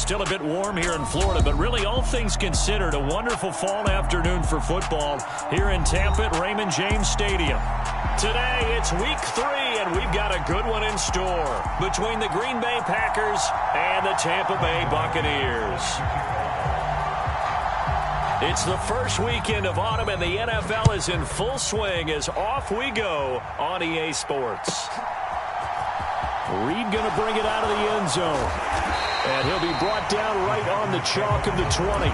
Still a bit warm here in Florida, but really all things considered, a wonderful fall afternoon for football here in Tampa at Raymond James Stadium. Today, it's week 3, and we've got a good one in store between the Green Bay Packers and the Tampa Bay Buccaneers. It's the first weekend of autumn, and the NFL is in full swing as off we go on EA Sports. Reed going to bring it out of the end zone. And he'll be brought down right on the chalk of the 20.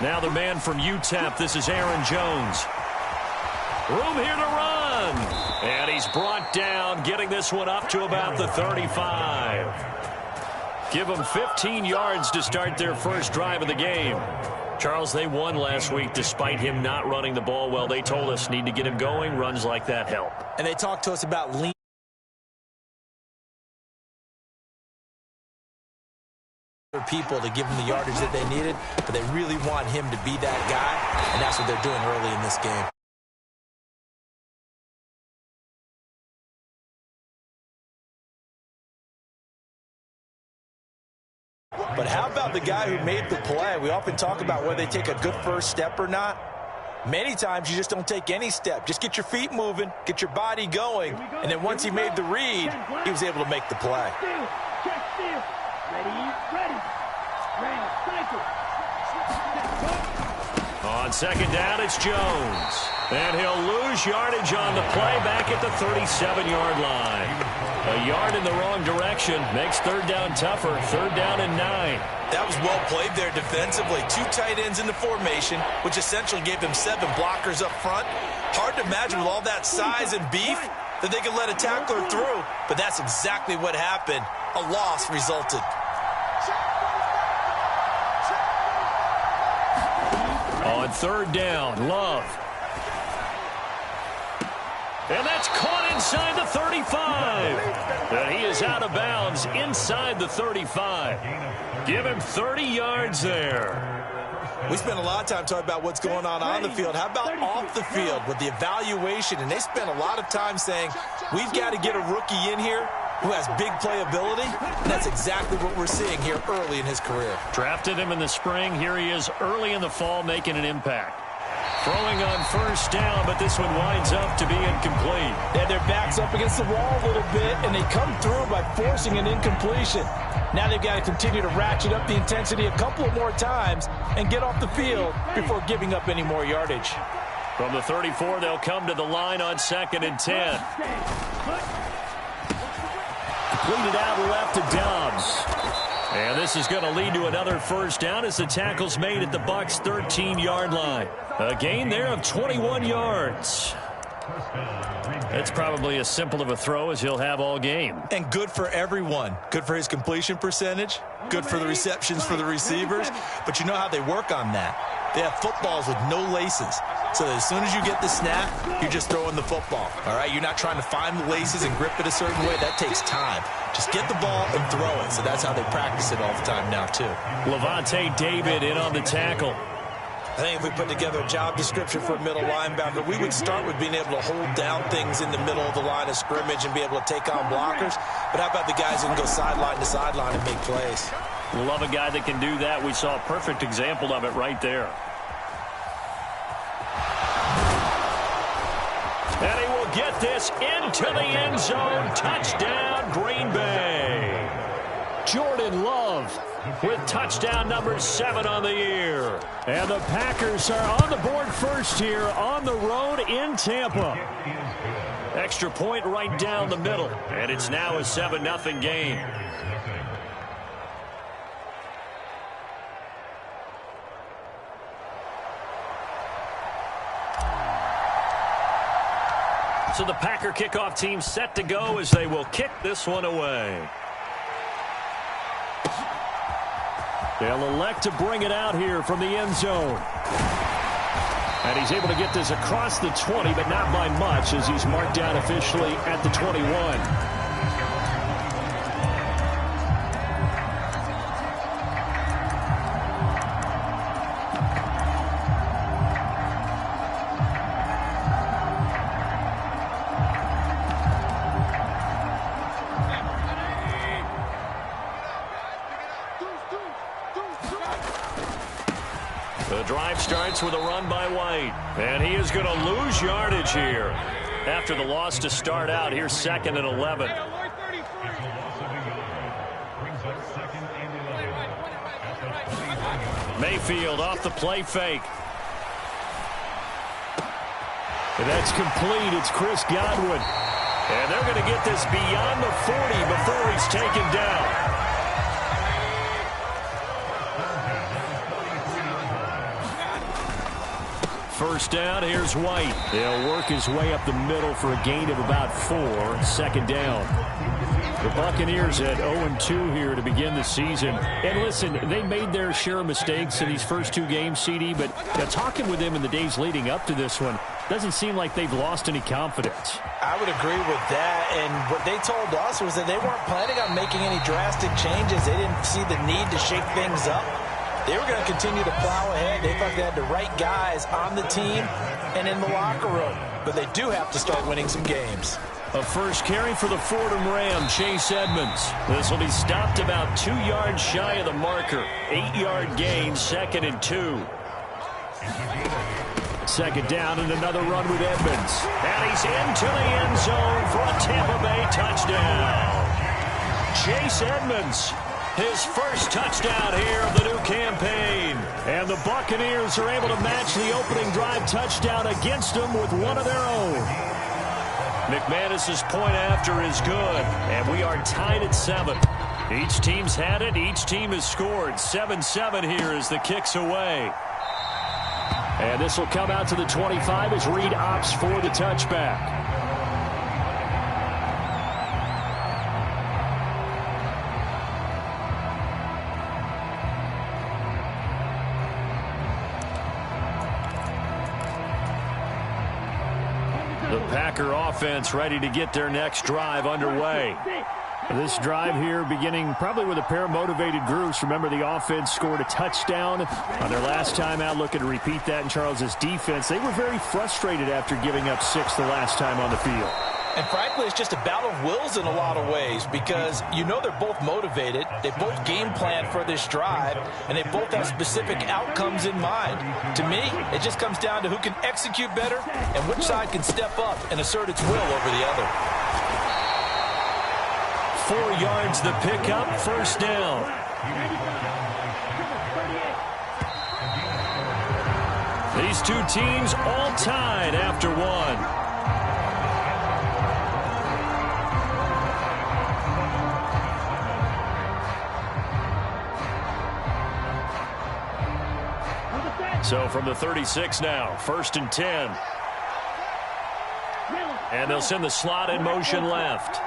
Now the man from UTEP, this is Aaron Jones. Room here to run. And he's brought down, getting this one up to about the 35. Give them 15 yards to start their first drive of the game. Charles, they won last week despite him not running the ball well. They told us need to get him going. Runs like that help. And they talked to us about lean. People to give him the yardage that they needed, but they really want him to be that guy, and that's what they're doing early in this game. But how about the guy who made the play? We often talk about whether they take a good first step or not. Many times you just don't take any step. Just get your feet moving, get your body going, and then once he made the read, he was able to make the play. On second down, it's Jones. And he'll lose yardage on the play back at the 37-yard line. A yard in the wrong direction makes third down tougher. Third down and 9. That was well played there defensively. 2 tight ends in the formation, which essentially gave them 7 blockers up front. Hard to imagine with all that size and beef that they could let a tackler through. But that's exactly what happened. A loss resulted. On third down, Love. And that's caught inside the 35. And he is out of bounds inside the 35. Give him 30 yards there. We spent a lot of time talking about what's going on the field. How about off the field with the evaluation? And they spent a lot of time saying, we've got to get a rookie in here who has big playability. And that's exactly what we're seeing here early in his career. Drafted him in the spring. Here he is early in the fall making an impact. Throwing on first down, but this one winds up to be incomplete. They had their backs up against the wall a little bit, and they come through by forcing an incompletion. Now they've got to continue to ratchet up the intensity a couple of more times and get off the field before giving up any more yardage. From the 34, they'll come to the line on 2nd and 10. Completed out left to Dobbs. And this is going to lead to another first down as the tackle's made at the Bucs' 13-yard line. A gain there of 21 yards. That's probably as simple of a throw as he'll have all game. And good for everyone. Good for his completion percentage. Good for the receptions for the receivers. But you know how they work on that. They have footballs with no laces. So that as soon as you get the snap, you're just throwing the football. All right? You're not trying to find the laces and grip it a certain way. That takes time. Just get the ball and throw it. So that's how they practice it all the time now, too. Levante David in on the tackle. I think if we put together a job description for a middle linebacker, we would start with being able to hold down things in the middle of the line of scrimmage and be able to take on blockers. But how about the guys who can go sideline to sideline and make plays? Love a guy that can do that. We saw a perfect example of it right there. And he will get this into the end zone. Touchdown, Green Bay. Jordan Love with touchdown number 7 on the year. And the Packers are on the board first here on the road in Tampa. Extra point right down the middle. And it's now a 7-0 game. So the Packer kickoff team set to go as they will kick this one away. They'll elect to bring it out here from the end zone. And he's able to get this across the 20, but not by much, as he's marked down officially at the 21. The drive starts with a run by White. And he is going to lose yardage here. After the loss to start out, here's 2nd and 11. Mayfield off the play fake. And that's complete. It's Chris Godwin. And they're going to get this beyond the 40 before he's taken down. First down, here's White. He'll work his way up the middle for a gain of about 4. 2nd down. The Buccaneers at 0-2 here to begin the season. And listen, they made their share of mistakes in these first 2 games, CD, but talking with them in the days leading up to this one, doesn't seem like they've lost any confidence. I would agree with that, and what they told us was that they weren't planning on making any drastic changes. They didn't see the need to shake things up. They were going to continue to plow ahead. They thought they had the right guys on the team and in the locker room. But they do have to start winning some games. A first carry for the Fordham Ram, Chase Edmonds. This will be stopped about 2 yards shy of the marker. 8-yard gain, 2nd and 2. 2nd down and another run with Edmonds. And he's into the end zone for a Tampa Bay touchdown. Chase Edmonds. His first touchdown here of the new campaign. And the Buccaneers are able to match the opening drive touchdown against them with one of their own. McManus's point after is good, and we are tied at 7. Each team's had it. Each team has scored. 7-7 here as the kick's away. And this will come out to the 25 as Reed opts for the touchback. The Packer offense ready to get their next drive underway. This drive here beginning probably with a pair of motivated groups. Remember, the offense scored a touchdown on their last time out, looking to repeat that in Charles's defense. They were very frustrated after giving up 6 the last time on the field. And frankly, it's just a battle of wills in a lot of ways, because you know they're both motivated, they both game plan for this drive, and they both have specific outcomes in mind. To me, it just comes down to who can execute better and which side can step up and assert its will over the other. 4 yards the pickup, first down. These two teams all tied after 1. So from the 36 now, 1st and 10. And they'll send the slot in motion left.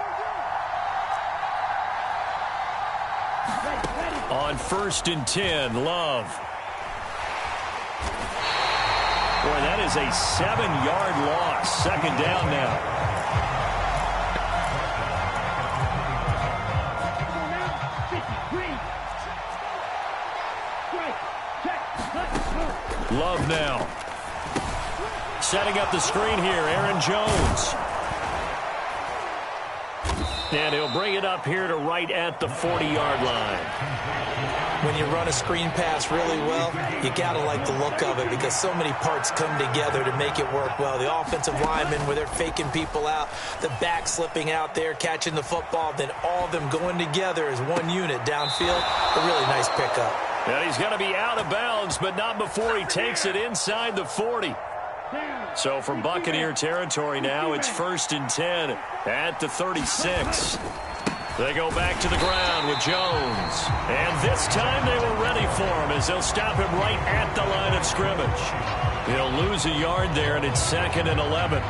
On 1st and 10, Love. Boy, that is a 7-yard loss. 2nd down now. Love now. Setting up the screen here, Aaron Jones. And he'll bring it up here to right at the 40-yard line. When you run a screen pass really well, you got to like the look of it, because so many parts come together to make it work well. The offensive linemen, where they're faking people out, the back slipping out there, catching the football, then all of them going together as one unit downfield. A really nice pickup. And he's going to be out of bounds, but not before he takes it inside the 40. So from Buccaneer territory now, it's 1st and 10 at the 36. They go back to the ground with Jones. And this time they were ready for him, as they'll stop him right at the line of scrimmage. He'll lose a yard there, and it's 2nd and 11.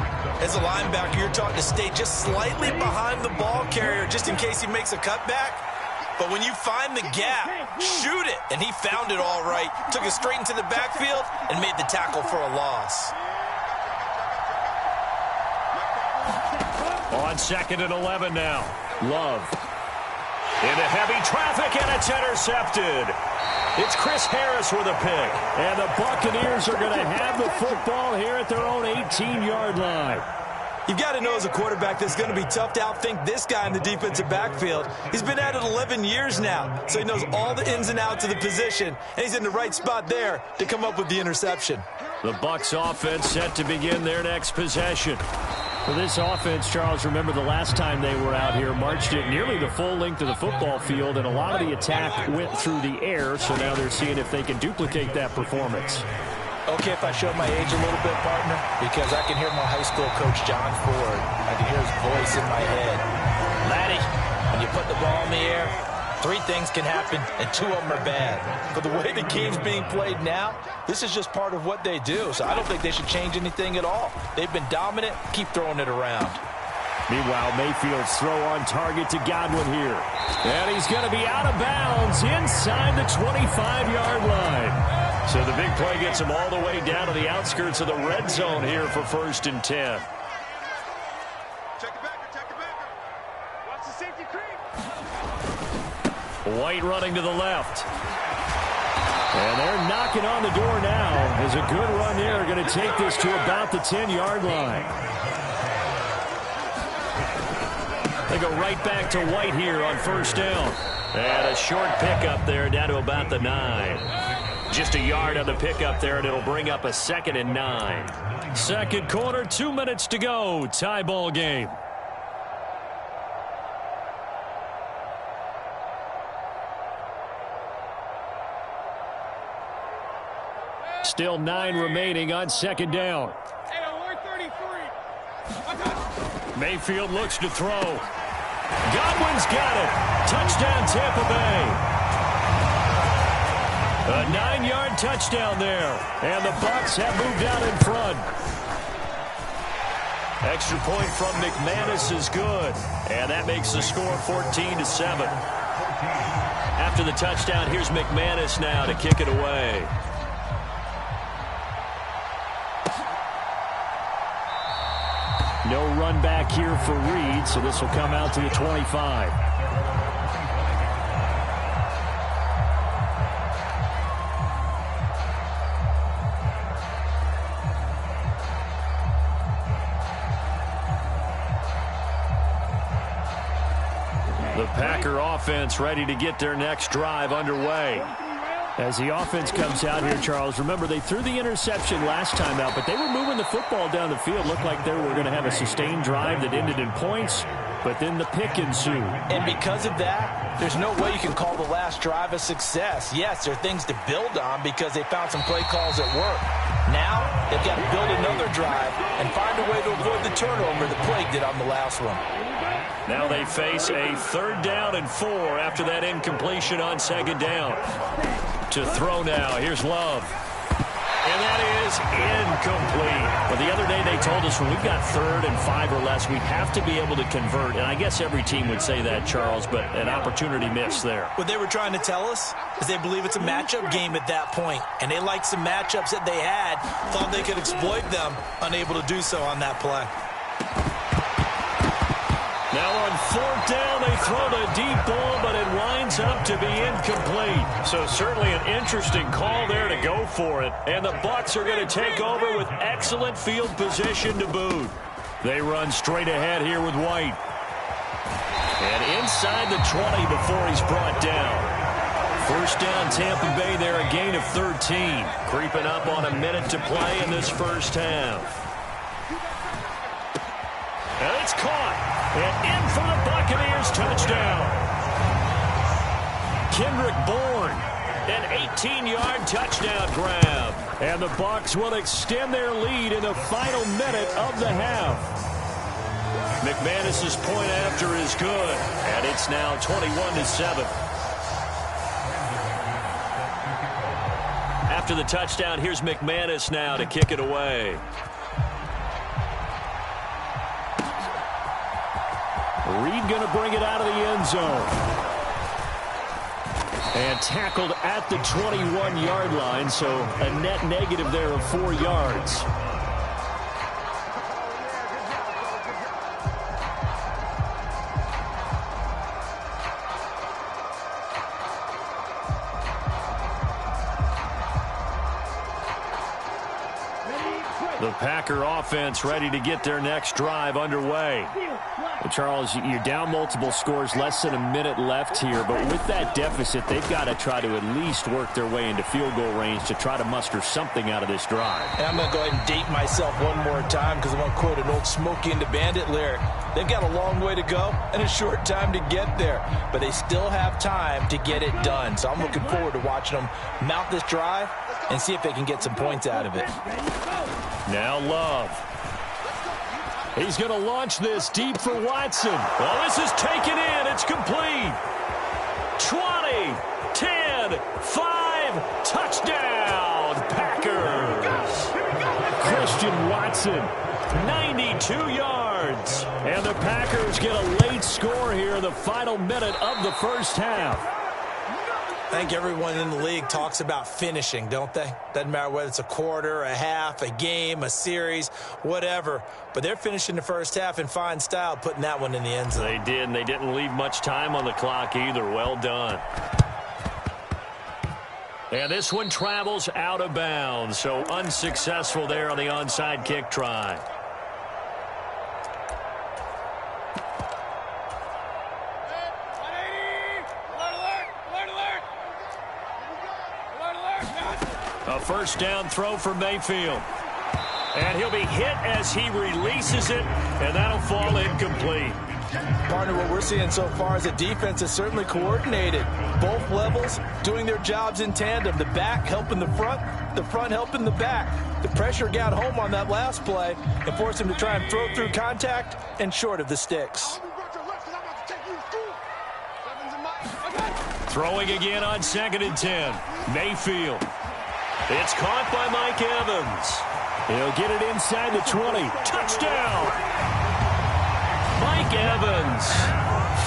As a linebacker, you're taught to stay just slightly behind the ball carrier just in case he makes a cutback. But when you find the gap, shoot it. And he found it all right. Took it straight into the backfield and made the tackle for a loss. On 2nd and 11 now. Love. Into heavy traffic, and it's intercepted. It's Chris Harris with a pick. And the Buccaneers are going to have the football here at their own 18-yard line. You've got to know as a quarterback that it's going to be tough to outthink this guy in the defensive backfield. He's been at it 11 years now, so he knows all the ins and outs of the position, and he's in the right spot there to come up with the interception. The Bucs offense set to begin their next possession. For this offense, Charles, remember the last time they were out here, marched it nearly the full length of the football field, and a lot of the attack went through the air, so now they're seeing if they can duplicate that performance. Okay, if I show my age a little bit, partner, because I can hear my high school coach, John Ford. I can hear his voice in my head. Laddie, when you put the ball in the air, 3 things can happen, and 2 of them are bad. But the way the game's being played now, this is just part of what they do, so I don't think they should change anything at all. They've been dominant. Keep throwing it around. Meanwhile, Mayfield's throw on target to Godwin here. And he's going to be out of bounds inside the 25-yard line. So the big play gets him all the way down to the outskirts of the red zone here for 1st and 10. Check the backer. Watch the safety creep. White running to the left. And they're knocking on the door now. There's a good run there. Going to take this to about the 10-yard line. They go right back to White here on 1st down. And a short pickup there down to about the 9. Just a yard on the pickup there, and it'll bring up a 2nd and 9. 2nd quarter, 2 minutes to go. Tie ball game. Still 9 remaining on 2nd down. Hey, alert 33. Mayfield looks to throw. Godwin's got it. Touchdown, Tampa Bay. A 9-yard touchdown there. And the Bucs have moved out in front. Extra point from McManus is good. And that makes the score 14-7. After the touchdown, here's McManus now to kick it away. No run back here for Reed, so this will come out to the 25. The Packer offense ready to get their next drive underway. As the offense comes out here, Charles, remember they threw the interception last time out, but they were moving the football down the field. Looked like they were going to have a sustained drive that ended in points, but then the pick ensued. And because of that, there's no way you can call the last drive a success. Yes, there are things to build on because they found some play calls at work. Now, they've got to build another drive and find a way to avoid the turnover the plague did on the last one. Now they face a 3rd down and 4 after that incompletion on 2nd down. To throw now. Here's Love. And that is incomplete. But the other day they told us when we've got 3rd and 5 or less, we have to be able to convert. And I guess every team would say that, Charles, but an opportunity missed there. What they were trying to tell us is they believe it's a matchup game at that point. And they liked some matchups that they had, thought they could exploit them, unable to do so on that play. Now on 4th down, they throw the deep ball, but it winds up to be incomplete. So certainly an interesting call there to go for it. And the Bucs are going to take over with excellent field position to boot. They run straight ahead here with White. And inside the 20 before he's brought down. 1st down, Tampa Bay there, a gain of 13. Creeping up on a minute to play in this 1st half. And it's caught. And in for the Buccaneers, touchdown. Kendrick Bourne, an 18-yard touchdown grab. And the Bucs will extend their lead in the final minute of the half. McManus's point after is good, and it's now 21-7. After the touchdown, here's McManus now to kick it away. Reed going to bring it out of the end zone. And tackled at the 21-yard line, so a net negative there of 4 yards. The Packer offense ready to get their next drive underway. Well, Charles, you're down multiple scores, less than a minute left here, but with that deficit, they've got to try to at least work their way into field goal range to try to muster something out of this drive. And I'm going to go ahead and date myself one more time because I want to quote an old Smokey and the Bandit lyric. They've got a long way to go and a short time to get there, but they still have time to get it done. So I'm looking forward to watching them mount this drive and see if they can get some points out of it. Now Love. He's going to launch this deep for Watson. Oh, this is taken in. It's complete. 20, 10, 5, touchdown, Packers. Christian Watson, 92 yards. And the Packers get a late score here in the final minute of the first half. I think everyone in the league talks about finishing, don't they? Doesn't matter whether it's a quarter, a half, a game, a series, whatever. But they're finishing the first half in fine style, putting that one in the end zone. They did, and they didn't leave much time on the clock either. Well done. And this one travels out of bounds, so unsuccessful there on the onside kick try. A first down throw for Mayfield. And he'll be hit as he releases it, and that'll fall incomplete. Partner, what we're seeing so far is the defense is certainly coordinated. Both levels doing their jobs in tandem. The back helping the front helping the back. The pressure got home on that last play and forced him to try and throw through contact and short of the sticks. Throwing again on 2nd and 10. Mayfield. It's caught by Mike Evans. He'll get it inside the 20. Touchdown! Mike Evans,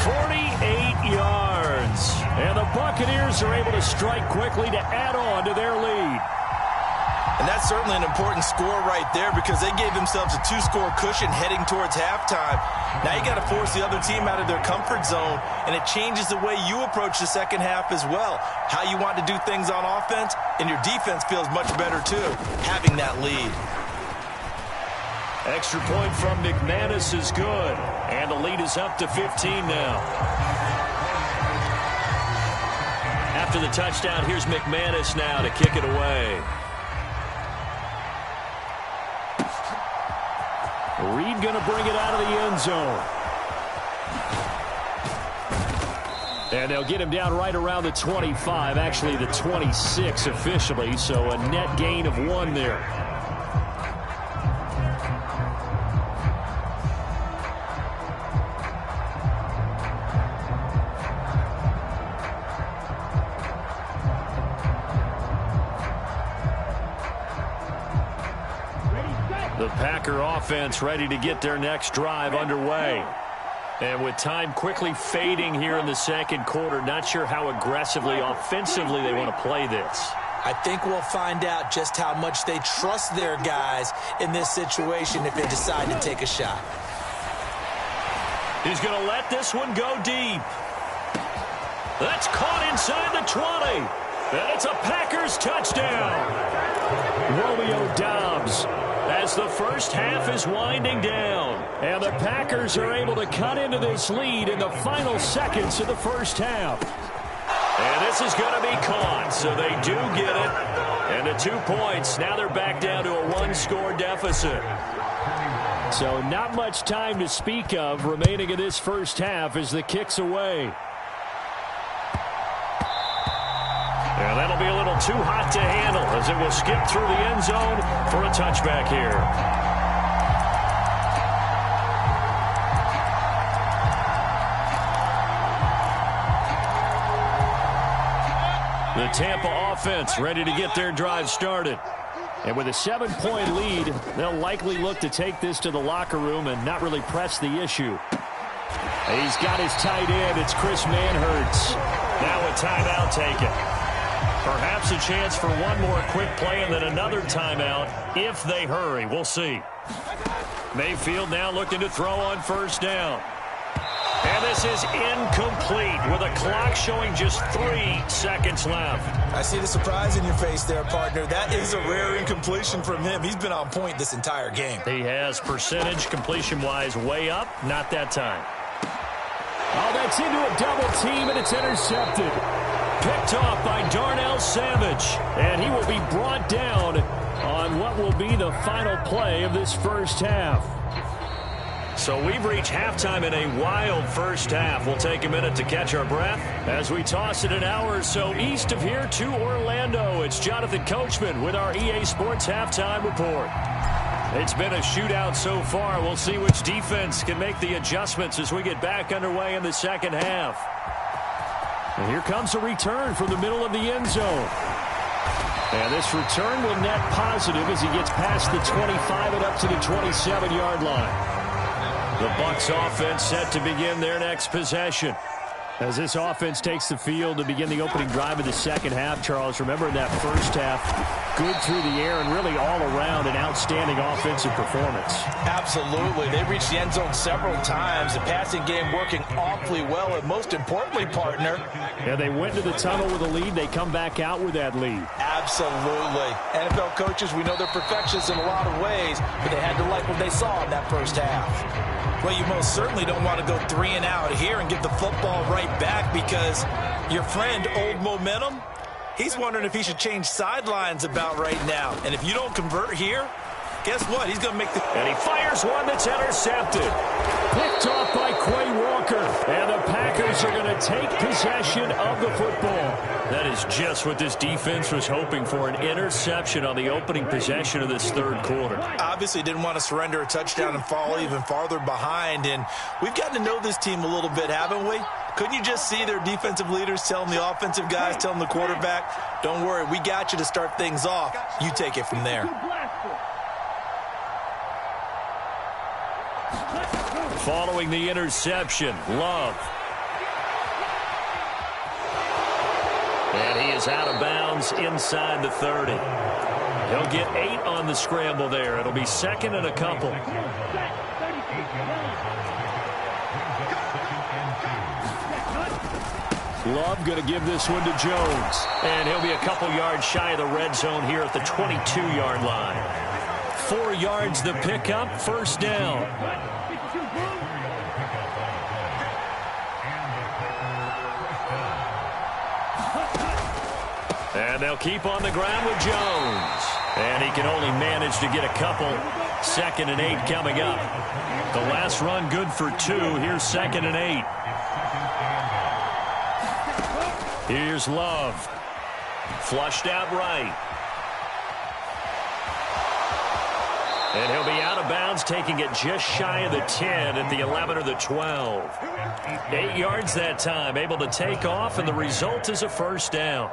48 yards. And the Buccaneers are able to strike quickly to add on to their lead. And that's certainly an important score right there because they gave themselves a 2-score cushion heading towards halftime. Now you got to force the other team out of their comfort zone, and it changes the way you approach the second half as well. How you want to do things on offense, and your defense feels much better too, having that lead. Extra point from McManus is good, and the lead is up to 15 now. After the touchdown, here's McManus now to kick it away. Reed going to bring it out of the end zone. And they'll get him down right around the 25, actually the 26 officially, so a net gain of 1 there. The Packer offense ready to get their next drive underway. And with time quickly fading here in the second quarter, not sure how aggressively, offensively they want to play this. I think we'll find out just how much they trust their guys in this situation if they decide to take a shot. He's going to let this one go deep. That's caught inside the 20. And it's a Packers touchdown. Romeo Doubs as the first half is winding down. And the Packers are able to cut into this lead in the final seconds of the first half. And this is going to be caught, so they do get it. And the 2 points, now they're back down to a 1-score deficit. So not much time to speak of remaining in this first half as the kick's away. And that'll be a little too hot to handle as it will skip through the end zone for a touchback here. The Tampa offense ready to get their drive started. And with a 7-point lead, they'll likely look to take this to the locker room and not really press the issue. He's got his tight end. It's Chris Manhertz. Now a timeout taken. Perhaps a chance for one more quick play and then another timeout if they hurry. We'll see. Mayfield now looking to throw on first down. And this is incomplete with a clock showing just 3 seconds left. I see the surprise in your face there, partner. That is a rare incompletion from him. He's been on point this entire game. He has percentage completion-wise way up. Not that time. Oh, that's into a double team, and it's intercepted. Picked off by Darnell Savage. And he will be brought down on what will be the final play of this first half. So we've reached halftime in a wild first half. We'll take a minute to catch our breath as we toss it an hour or so east of here to Orlando. It's Jonathan Coachman with our EA Sports Halftime Report. It's been a shootout so far. We'll see which defense can make the adjustments as we get back underway in the second half. And here comes a return from the middle of the end zone. And this return will net positive as he gets past the 25 and up to the 27-yard line. The Bucs offense set to begin their next possession. As this offense takes the field to begin the opening drive of the second half, Charles, remember in that first half, good through the air and really all around an outstanding offensive performance. Absolutely. They reached the end zone several times. The passing game working awfully well, and most importantly, partner. Yeah, they went to the tunnel with a lead. They come back out with that lead. Absolutely. NFL coaches, we know they're perfectionists in a lot of ways, but they had to like what they saw in that first half. Well, you most certainly don't want to go 3 and out here and give the football right back because your friend, Old Momentum, he's wondering if he should change sidelines about right now. And if you don't convert here, guess what? He's going to make the... And he fires one that's intercepted. Picked off by Quay Walker. And the Packers are going to take possession of the football. That is just what this defense was hoping for, an interception on the opening possession of this third quarter. Obviously didn't want to surrender a touchdown and fall even farther behind. And we've gotten to know this team a little bit, haven't we? Couldn't you just see their defensive leaders telling the offensive guys, telling the quarterback, don't worry, we got you to start things off. You take it from there. Following the interception, Love. And he is out of bounds inside the 30. He'll get 8 on the scramble there. It'll be second and a couple. Love going to give this one to Jones. And he'll be a couple yards shy of the red zone here at the 22-yard line. 4 yards the pickup, first down. And they'll keep on the ground with Jones. And he can only manage to get a couple. Second and 8 coming up. The last run good for 2. Here's second and 8. Here's Love. Flushed out right. And he'll be out of bounds, taking it just shy of the 10 at the 11 or the 12. 8 yards that time, able to take off, and the result is a first down.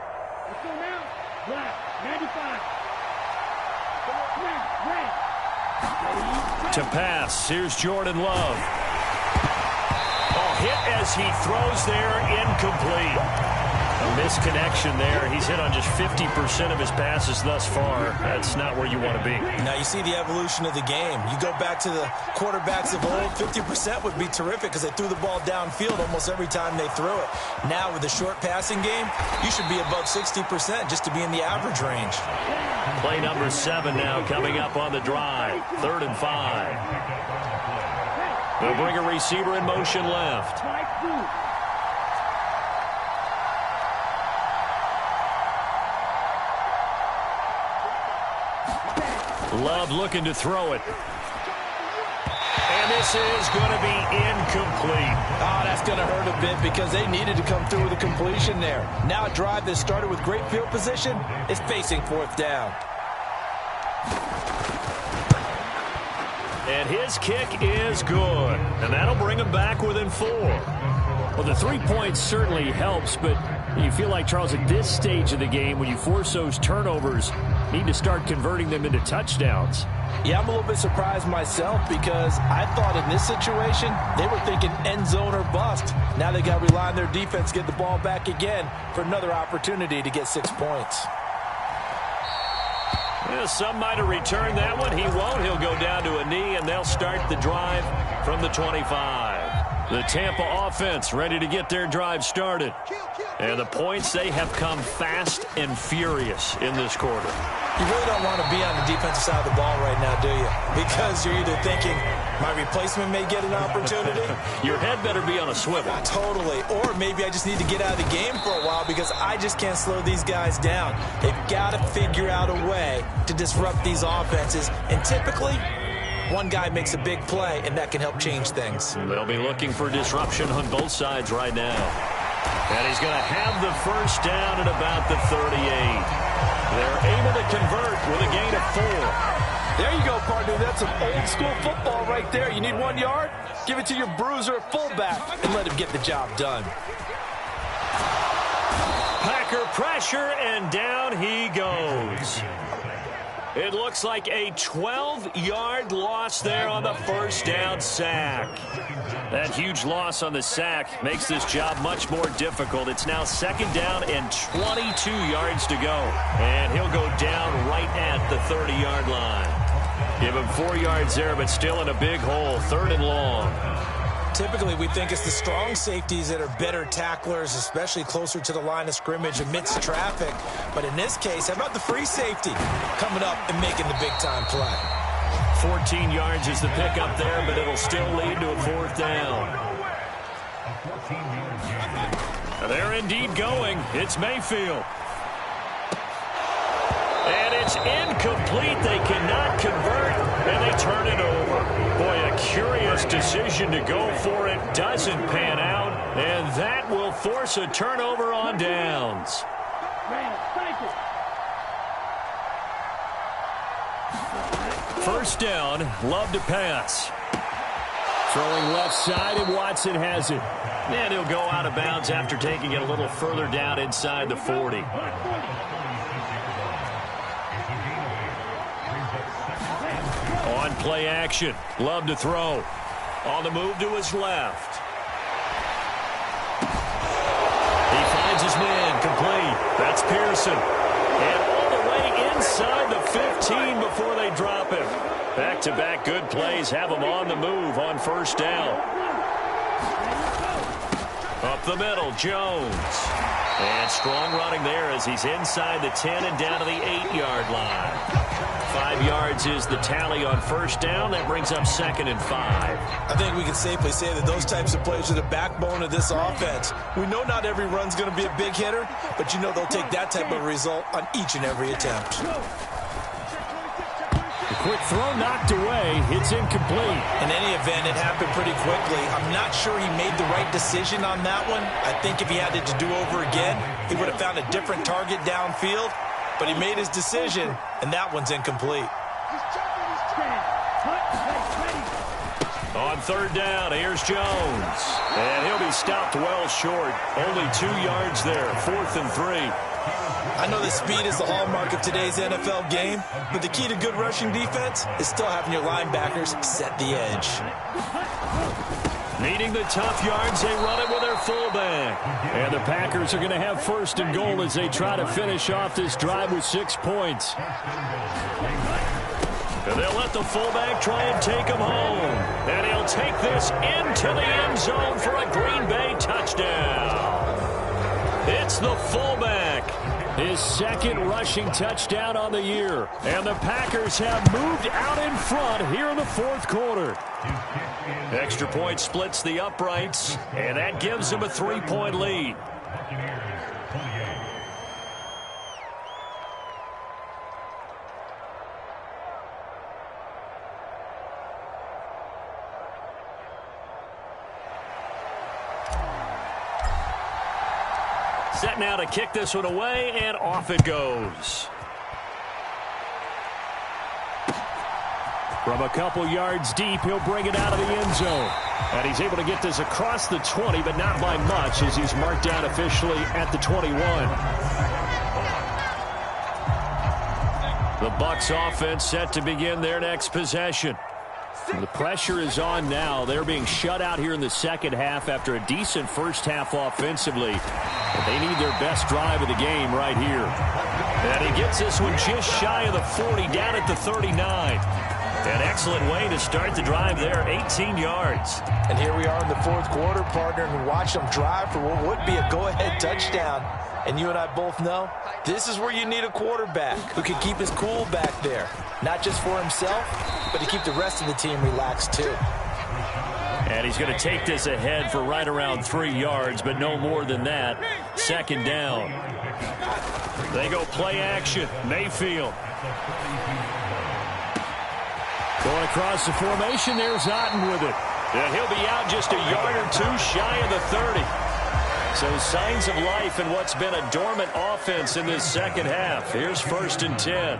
To pass, here's Jordan Love. Hit as he throws there, incomplete. A misconnection there. He's hit on just 50% of his passes thus far. That's not where you want to be. Now you see the evolution of the game. You go back to the quarterbacks of old, 50% would be terrific because they threw the ball downfield almost every time they threw it. Now with the short passing game, you should be above 60% just to be in the average range. Play number 7 now coming up on the drive. 3rd and 5. They'll bring a receiver in motion left. Love looking to throw it. And this is going to be incomplete. Oh, that's going to hurt a bit because they needed to come through with a completion there. Now a drive that started with great field position is facing 4th down. And his kick is good. And that'll bring him back within 4. Well, the 3 points certainly helps, but You feel like, Charles, at this stage of the game, when you force those turnovers, need to start converting them into touchdowns. Yeah, I'm a little bit surprised myself because I thought in this situation they were thinking end zone or bust. Now they got to rely on their defense, get the ball back again for another opportunity to get 6 points. Yeah, some might have returned that one. He won't. He'll go down to a knee, and they'll start the drive from the 25. The Tampa offense ready to get their drive started. And the points, they have come fast and furious in this quarter. You really don't want to be on the defensive side of the ball right now, do you? Because you're either thinking, my replacement may get an opportunity. Your head better be on a swivel. Totally. Or maybe I just need to get out of the game for a while because I just can't slow these guys down. They've got to figure out a way to disrupt these offenses. And typically, one guy makes a big play, and that can help change things. They'll be looking for disruption on both sides right now. And he's going to have the first down at about the 38. They're able to convert with a gain of 4. There you go, partner. That's some old school football right there. You need 1 yard? Give it to your bruiser fullback and let him get the job done. Packer pressure, and down he goes. It looks like a 12-yard loss there on the first down sack. That huge loss on the sack makes this job much more difficult. It's now 2nd down and 22 yards to go. And he'll go down right at the 30-yard line. Give him 4 yards there, but still in a big hole, 3rd and long. Typically, we think it's the strong safeties that are better tacklers, especially closer to the line of scrimmage amidst traffic. But in this case, how about the free safety coming up and making the big-time play? 14 yards is the pickup there, but it'll still lead to a 4th down. They're indeed going. It's Mayfield. And it's incomplete. They cannot convert, and they turn it over. Boy, a curious decision to go for it. Doesn't pan out, and that will force a turnover on downs. First down, Love to pass. Throwing left side, and Watson has it. And he'll go out of bounds after taking it a little further down inside the 40. On play action, Love to throw. On the move to his left. He finds his man, complete. That's Pearson. And all the way inside the 15 before they drop him. Back-to-back good plays have him on the move on first down. Up the middle, Jones. And strong running there as he's inside the 10 and down to the 8-yard line. 5 yards is the tally on first down. That brings up 2nd and 5. I think we can safely say that those types of plays are the backbone of this offense. We know not every run's going to be a big hitter, but you know they'll take that type of result on each and every attempt. The quick throw knocked away. It's incomplete. In any event, it happened pretty quickly. I'm not sure he made the right decision on that one. I think if he had it to do over again, he would have found a different target downfield. But he made his decision, and that one's incomplete. On third down, here's Jones. And he'll be stopped well short. Only 2 yards there, 4th and 3. I know that speed is the hallmark of today's NFL game, but the key to good rushing defense is still having your linebackers set the edge. Needing the tough yards, they run it with their fullback. And the Packers are going to have 1st and goal as they try to finish off this drive with 6 points. And they'll let the fullback try and take him home. And he'll take this into the end zone for a Green Bay touchdown. It's the fullback. His 2nd rushing touchdown on the year. And the Packers have moved out in front here in the 4th quarter. Extra point splits the uprights, and that gives them a 3-point lead. Set now to kick this one away, and off it goes. From a couple yards deep, he'll bring it out of the end zone. And he's able to get this across the 20, but not by much, as he's marked down officially at the 21. The Bucs offense set to begin their next possession. The pressure is on now. They're being shut out here in the second half after a decent first half offensively. But they need their best drive of the game right here. And he gets this one just shy of the 40, down at the 39. An excellent way to start the drive there, 18 yards. And here we are in the fourth quarter, partner, and watch them drive for what would be a go-ahead touchdown. And you and I both know this is where you need a quarterback who can keep his cool back there. Not just for himself, but to keep the rest of the team relaxed too. And he's going to take this ahead for right around 3 yards, but no more than that. Second down. They go play action. Mayfield. Going across the formation, there's Otten with it. And he'll be out just a yard or two shy of the 30. So signs of life in what's been a dormant offense in this second half. Here's 1st and 10.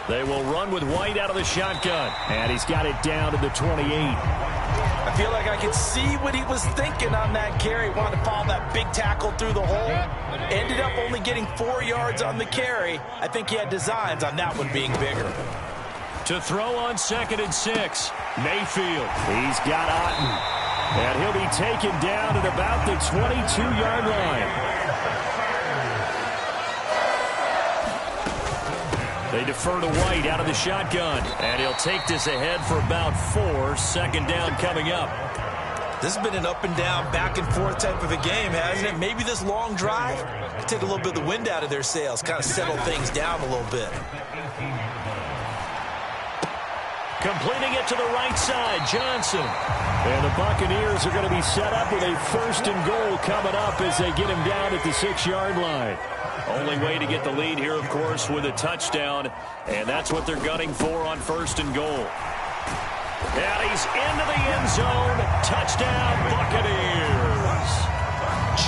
They will run with White out of the shotgun. And he's got it down to the 28. I feel like I could see what he was thinking on that carry. Wanted to follow that big tackle through the hole. Ended up only getting 4 yards on the carry. I think he had designs on that one being bigger. To throw on 2nd and 6. Mayfield. He's got Otten. And he'll be taken down at about the 22-yard line. They defer to White out of the shotgun. And he'll take this ahead for about 4. Second down coming up. This has been an up and down, back and forth type of a game, hasn't it? Maybe this long drive could take a little bit of the wind out of their sails, kind of settle things down a little bit. Completing it to the right side, Johnson. And the Buccaneers are going to be set up with a 1st and goal coming up as they get him down at the 6-yard line. Only way to get the lead here, of course, with a touchdown. And that's what they're gunning for on 1st and goal. And he's into the end zone. Touchdown, Buccaneers.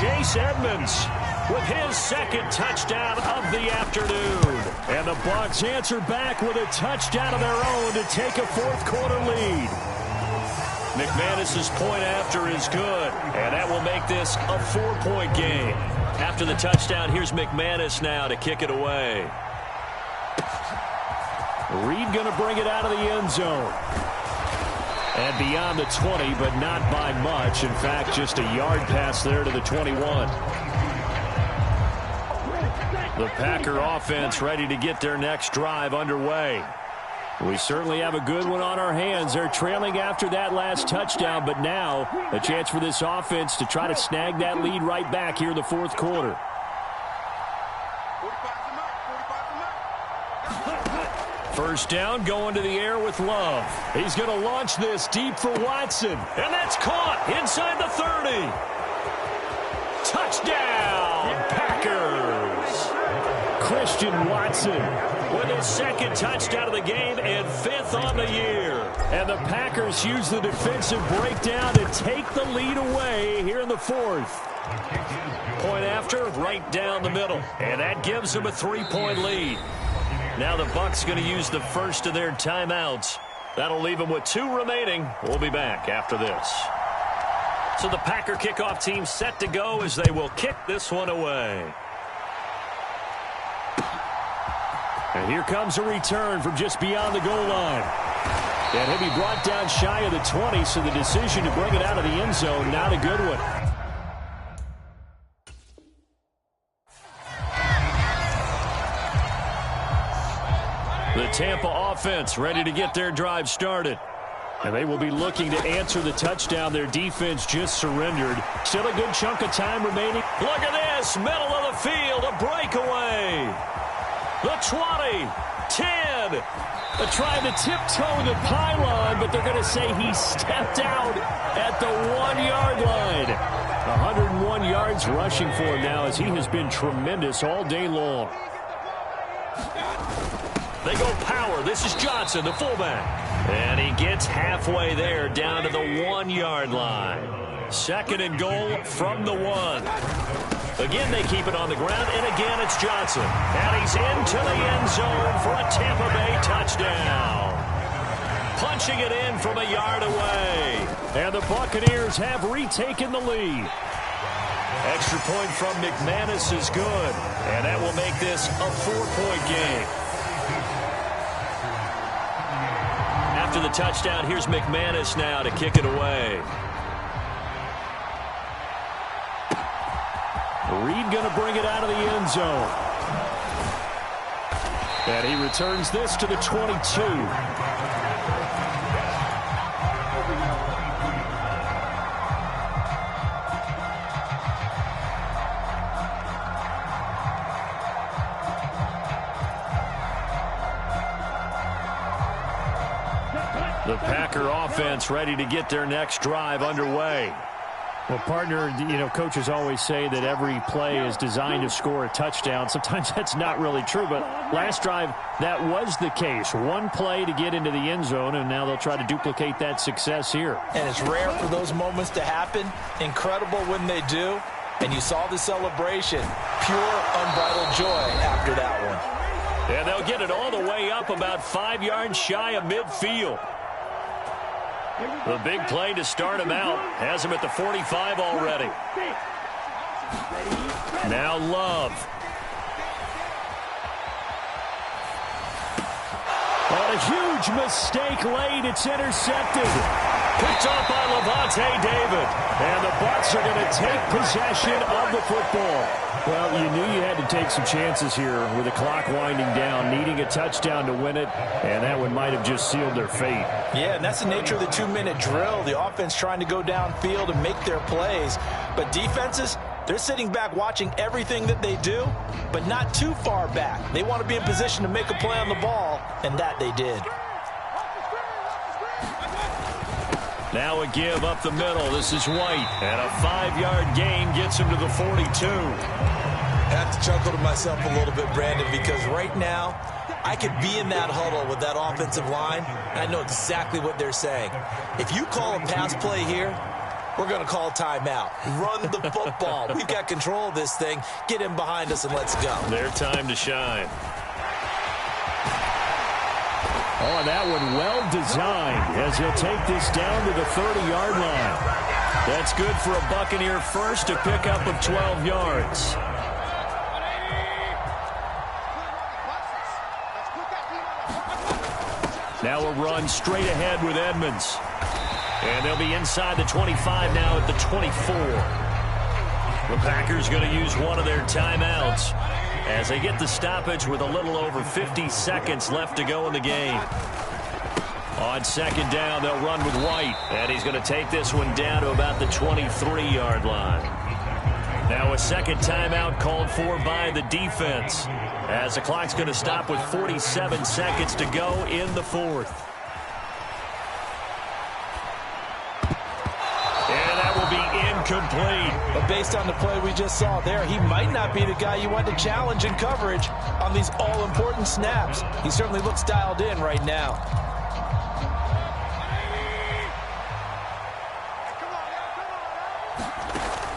Chase Edmonds with his 2nd touchdown of the afternoon. And the Bucs answer back with a touchdown of their own to take a fourth quarter lead. McManus's point after is good, and that will make this a 4-point game. After the touchdown, here's McManus now to kick it away. Reed going to bring it out of the end zone. And beyond the 20, but not by much. In fact, just a yard pass there to the 21. The Packer offense ready to get their next drive underway. We certainly have a good one on our hands. They're trailing after that last touchdown, but now a chance for this offense to try to snag that lead right back here in the fourth quarter. First down, going to the air with Love. He's going to launch this deep for Watson. And that's caught inside the 30. Touchdown, Packers. Christian Watson with his 2nd touchdown of the game and 5th on the year. And the Packers use the defensive breakdown to take the lead away here in the 4th. Point after, right down the middle. And that gives them a 3-point lead. Now the Bucs going to use the first of their timeouts. That'll leave them with 2 remaining. We'll be back after this. So the Packer kickoff team set to go as they will kick this one away. And here comes a return from just beyond the goal line. And he'll be brought down shy of the 20, so the decision to bring it out of the end zone, not a good one. The Tampa offense ready to get their drive started. And they will be looking to answer the touchdown their defense just surrendered. Still a good chunk of time remaining. Look at this, middle of the field, a breakaway. The 20, 10. They're trying to tiptoe the pylon, but they're going to say he stepped out at the 1-yard line. 101 yards rushing for him now as he has been tremendous all day long. They go power. This is Johnson, the fullback. And he gets halfway there down to the 1-yard line. 2nd and goal from the 1. Again, they keep it on the ground, and again, it's Johnson. And he's into the end zone for a Tampa Bay touchdown. Punching it in from a yard away. And the Buccaneers have retaken the lead. Extra point from McManus is good. And that will make this a 4-point game. After the touchdown, here's McManus now to kick it away. Reed going to bring it out of the end zone. And he returns this to the 22. The Packer offense ready to get their next drive underway. Well, partner, coaches always say that every play is designed to score a touchdown. Sometimes that's not really true, but last drive, that was the case. One play to get into the end zone, and now they'll try to duplicate that success here. And it's rare for those moments to happen. Incredible when they do. And you saw the celebration. Pure, unbridled joy after that one. And they'll get it all the way up about 5 yards shy of midfield. The big play to start him out has him at the 45 already. Now Love. On a huge mistake late, it's intercepted. Picked off by Levante David. And the Bucs are going to take possession of the football. Well, you knew you had to take some chances here with the clock winding down, needing a touchdown to win it, and that one might have just sealed their fate. Yeah, and that's the nature of the 2-minute drill. The offense trying to go downfield and make their plays. But defenses, they're sitting back watching everything that they do, but not too far back. They want to be in position to make a play on the ball, and that they did. Now a give up the middle. This is White. And a 5-yard gain gets him to the 42. I have to chuckle to myself a little bit, Brandon, because right now I could be in that huddle with that offensive line, and I know exactly what they're saying. If you call a pass play here, we're going to call timeout. Run the football. We've got control of this thing. Get in behind us and let's go. Their time to shine. Oh, that one well designed as he'll take this down to the 30-yard line. That's good for a Buccaneer first, a pickup of 12 yards. Now a run straight ahead with Edmonds. And they'll be inside the 25 now at the 24. The Packers going to use one of their timeouts as they get the stoppage with a little over 50 seconds left to go in the game. On second down, they'll run with White. And he's going to take this one down to about the 23-yard line. Now a second timeout called for by the defense, as the clock's going to stop with 47 seconds to go in the fourth. And that will be incomplete. But based on the play we just saw there, he might not be the guy you want to challenge in coverage on these all-important snaps. He certainly looks dialed in right now.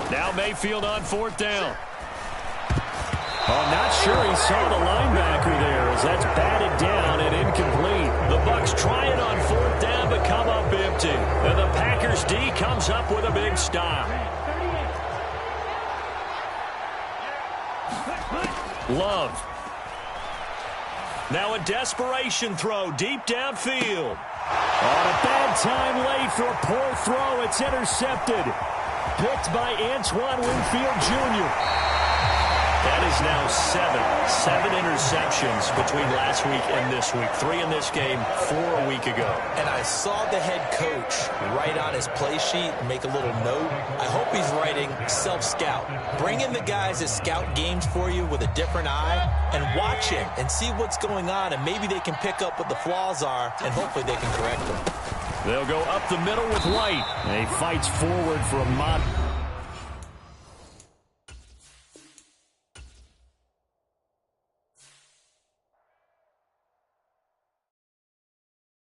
Now Mayfield on fourth down. Oh, not sure he saw the linebacker there as that's batted down and incomplete. The Bucs try it on fourth down but come up empty. And the Packers D comes up with a big stop. Love. Now a desperation throw deep downfield. On a bad time late for a poor throw. It's intercepted. Picked by Antoine Winfield Jr. That is now seven interceptions between last week and this week. 3 in this game, 4 a week ago. And I saw the head coach write on his play sheet and make a little note. I hope he's writing self-scout. Bring in the guys that scout games for you with a different eye and watch him and see what's going on, and maybe they can pick up what the flaws are, and hopefully they can correct them. They'll go up the middle with White. And he fights forward for a